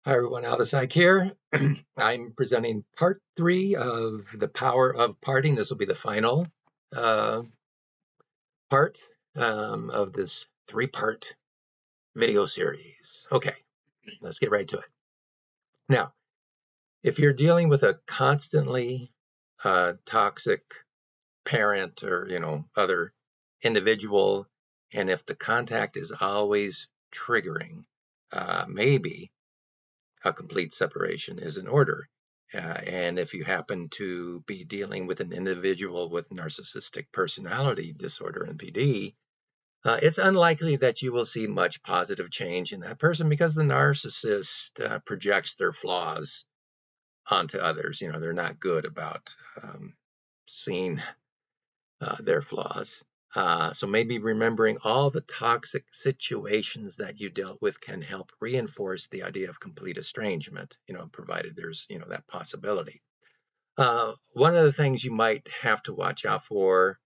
Hi everyone, Out of Psych here. I'm presenting part 3 of The Power of Parting. This will be the final uh, part of this 3-part video series. Okay, let's get right to it. Now, if you're dealing with a constantly toxic parent or other individual, and if the contact is always triggering, maybe a complete separation is in order. And if you happen to be dealing with an individual with narcissistic personality disorder, NPD, it's unlikely that you will see much positive change in that person because the narcissist projects their flaws onto others. They're not good about seeing their flaws. So maybe remembering all the toxic situations that you dealt with can help reinforce the idea of complete estrangement, provided there's, that possibility. One of the things you might have to watch out for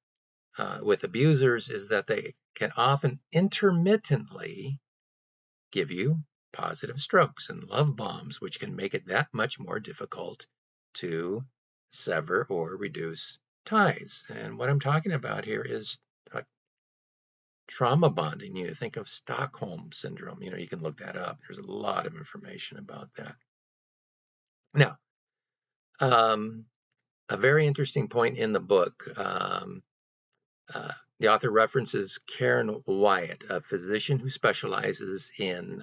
with abusers is that they can often intermittently give you positive strokes and love bombs, which can make it that much more difficult to sever or reduce ties. And what I'm talking about here is trauma bonding. You think of Stockholm syndrome. You can look that up. There's a lot of information about that. Now, a very interesting point in the book. The author references Karen Wyatt, a physician who specializes in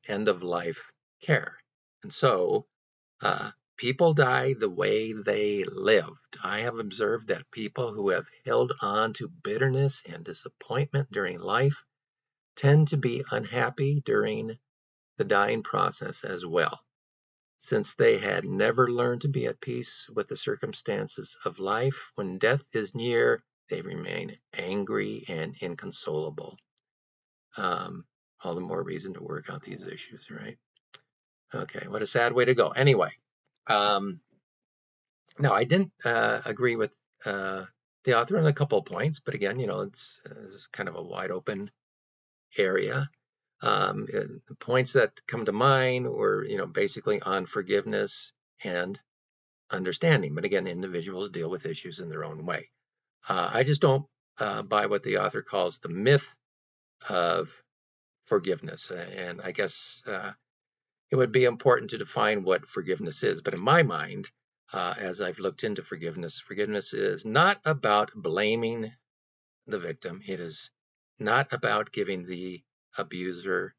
end-of-life care. And so people die the way they lived. I have observed that people who have held on to bitterness and disappointment during life tend to be unhappy during the dying process as well. Since they had never learned to be at peace with the circumstances of life, when death is near, they remain angry and inconsolable. All the more reason to work out these issues, right? Okay, what a sad way to go. Anyway, now I didn't agree with the author on a couple of points, but again, it's kind of a wide open area. The points that come to mind were, basically on forgiveness and understanding. But again, individuals deal with issues in their own way. I just don't buy what the author calls the myth of forgiveness. And I guess it would be important to define what forgiveness is. But in my mind, as I've looked into forgiveness, forgiveness is not about blaming the victim. It is not about giving the abuser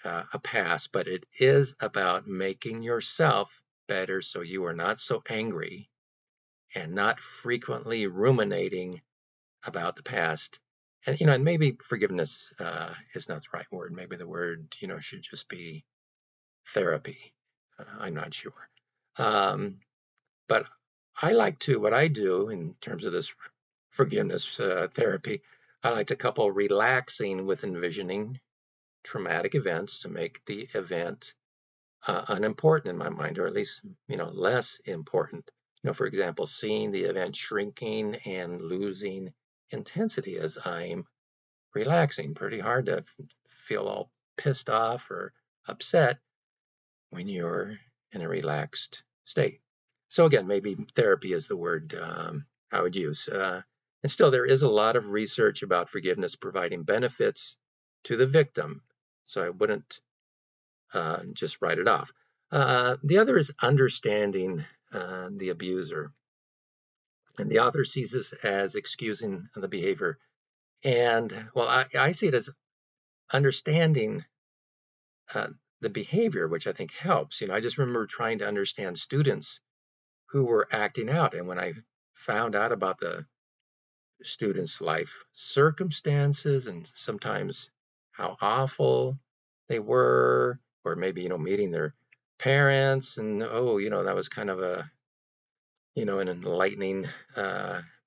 a pass, but it is about making yourself better so you are not so angry and not frequently ruminating about the past. And maybe forgiveness is not the right word. Maybe the word, should just be therapy. I'm not sure. But what I do in terms of this forgiveness therapy, I like to couple relaxing with envisioning traumatic events to make the event unimportant in my mind, or at least, less important. For example, seeing the event shrinking and losing intensity as I'm relaxing. Pretty hard to feel all pissed off or upset when you're in a relaxed state. So again, maybe therapy is the word I would use. And still, there is a lot of research about forgiveness providing benefits to the victim. So I wouldn't just write it off. The other is understanding the abuser. And the author sees this as excusing the behavior. And, well, I see it as understanding the behavior, which I think helps. I just remember trying to understand students who were acting out. And when I found out about the students' life circumstances and sometimes how awful they were, or maybe, meeting their parents, and that was kind of an enlightening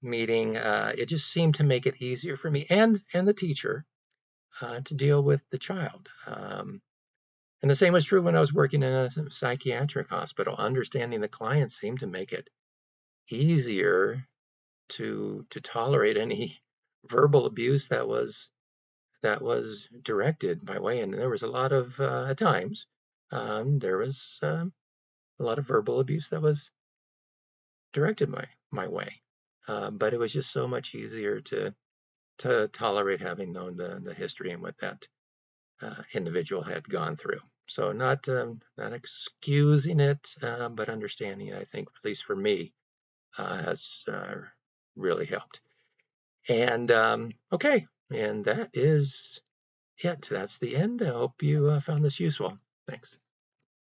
meeting. It just seemed to make it easier for me and the teacher to deal with the child. And the same was true when I was working in a psychiatric hospital. Understanding the client seemed to make it easier to tolerate any verbal abuse that was directed my way. And there was a lot of at times there was a lot of verbal abuse that was directed my way. But it was just so much easier to tolerate, having known the history and what that individual had gone through. So not excusing it, but understanding it, I think, at least for me, has really helped. And okay, and that is it. That's the end. I hope you found this useful. Thanks.